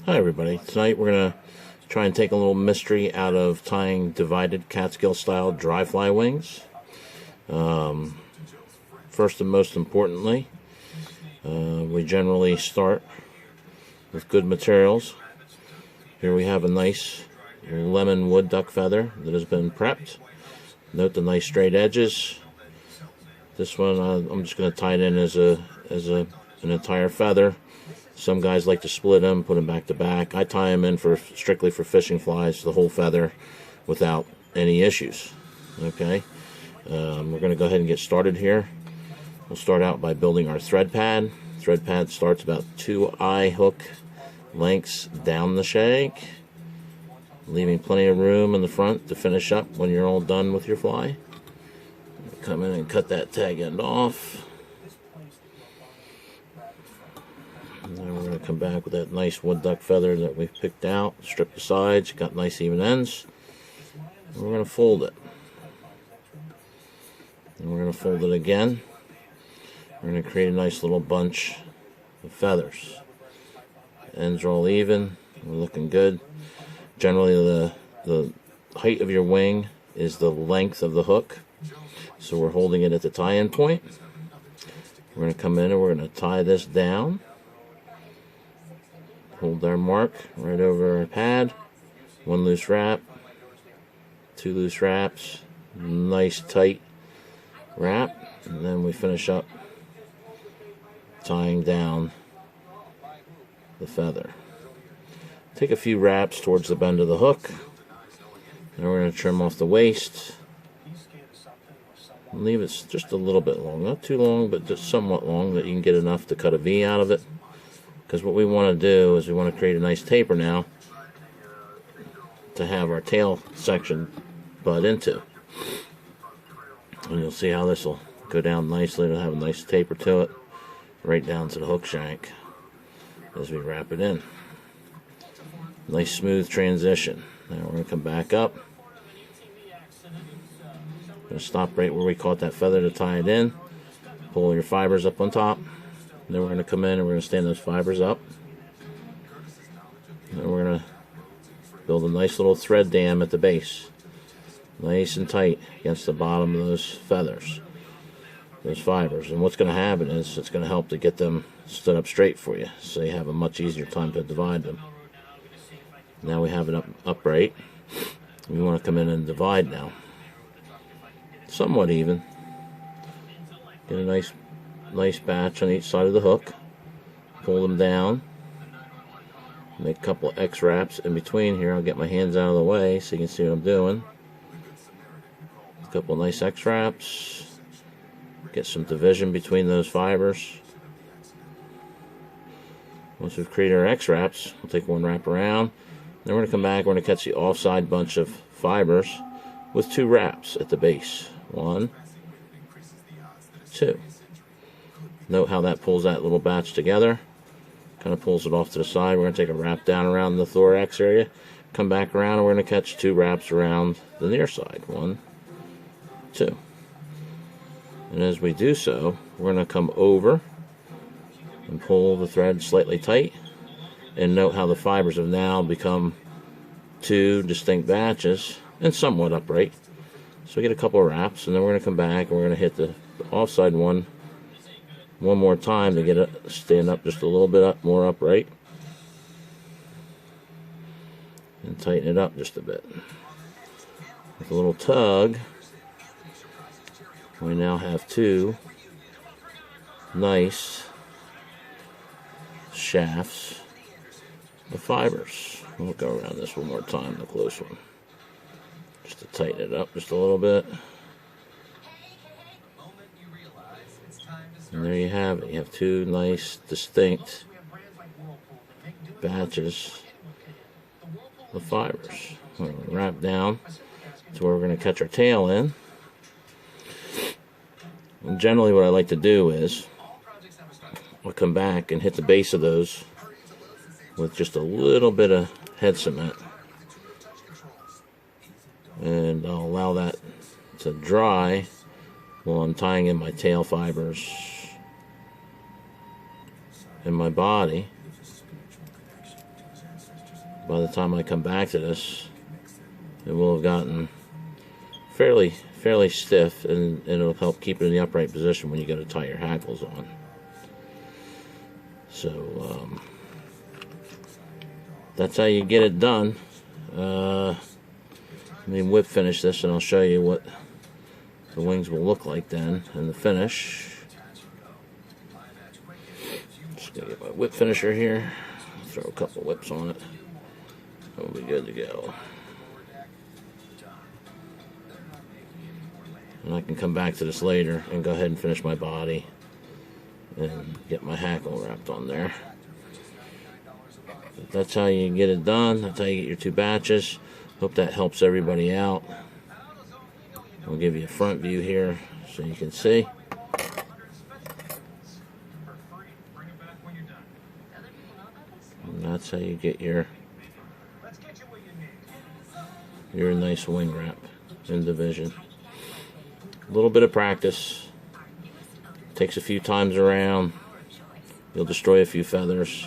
Hi everybody, tonight we're going to try and take a little mystery out of tying divided Catskill style dry fly wings. First and most importantly, we generally start with good materials. Here we have a nice lemon wood duck feather that has been prepped. Note the nice straight edges. This one I'm just going to tie it in as an entire feather. Some guys like to split them, put them back to back. I tie them in strictly for fishing flies, the whole feather, without any issues. Okay, we're going to go ahead and get started here. We'll start out by building our thread pad. Thread pad starts about 2 eye hook lengths down the shank, leaving plenty of room in the front to finish up when you're all done with your fly. Come in and cut that tag end off. And then we're going to come back with that nice wood duck feather that we've picked out, strip the sides, got nice even ends. And we're going to fold it. And we're going to fold it again. We're going to create a nice little bunch of feathers. Ends are all even. We're looking good. Generally, the height of your wing is the length of the hook. So we're holding it at the tie-in point. We're going to come in and we're going to tie this down. Hold our mark right over our pad. 1 loose wrap, 2 loose wraps, nice tight wrap, and then we finish up tying down the feather. Take a few wraps towards the bend of the hook. Now we're going to trim off the waist. Leave it just a little bit long, not too long, but just somewhat long that you can get enough to cut a V out of it. Because what we want to do is we want to create a nice taper now to have our tail section butt into. And you'll see how this will go down nicely. It'll have a nice taper to it, right down to the hook shank as we wrap it in. Nice smooth transition. Now we're going to come back up. Going to stop right where we caught that feather to tie it in. Pull your fibers up on top. Then we're going to come in and we're going to stand those fibers up. And then we're going to build a nice little thread dam at the base. Nice and tight against the bottom of those feathers, those fibers. And what's going to happen is it's going to help to get them stood up straight for you, so you have a much easier time to divide them. Now we have it upright. We want to come in and divide now. Somewhat even. Get a nice batch on each side of the hook. Pull them down. Make a couple of X wraps in between here. I'll get my hands out of the way so you can see what I'm doing. A couple of nice X wraps. Get some division between those fibers. Once we've created our X wraps, we'll take one wrap around. Then we're going to come back. We're going to catch the offside bunch of fibers with 2 wraps at the base. 1, 2. Note how that pulls that little batch together. Kind of pulls it off to the side. We're going to take a wrap down around the thorax area. Come back around and we're going to catch 2 wraps around the near side. 1, 2. And as we do so, we're going to come over and pull the thread slightly tight. And note how the fibers have now become 2 distinct batches and somewhat upright. So we get a couple of wraps, and then we're going to come back and we're going to hit the offside one more time to get it stand up just a little bit more upright. And tighten it up just a bit. With a little tug, we now have 2 nice shafts of fibers. We'll go around this one more time, the close one, just to tighten it up just a little bit. And there you have it. You have 2 nice, distinct batches of fibers. We're going to wrap down to where we're going to catch our tail in. And generally what I like to do is I'll come back and hit the base of those with just a little bit of head cement. And I'll allow that to dry while I'm tying in my tail fibers in my body. by the time I come back to this, it will have gotten fairly stiff, and it'll help keep it in the upright position when you go to tie your hackles on. So that's how you get it done. Let me whip finish this, and I'll show you what the wings will look like then in the finish. Just gonna get my whip finisher here. Throw a couple whips on it. We'll be good to go. And I can come back to this later and go ahead and finish my body and get my hackle wrapped on there. But that's how you get it done. That's how you get your 2 batches. Hope that helps everybody out. I'll give you a front view here so you can see. And that's how you get your nice wing wrap in division. A little bit of practice. Takes a few times around. You'll destroy a few feathers.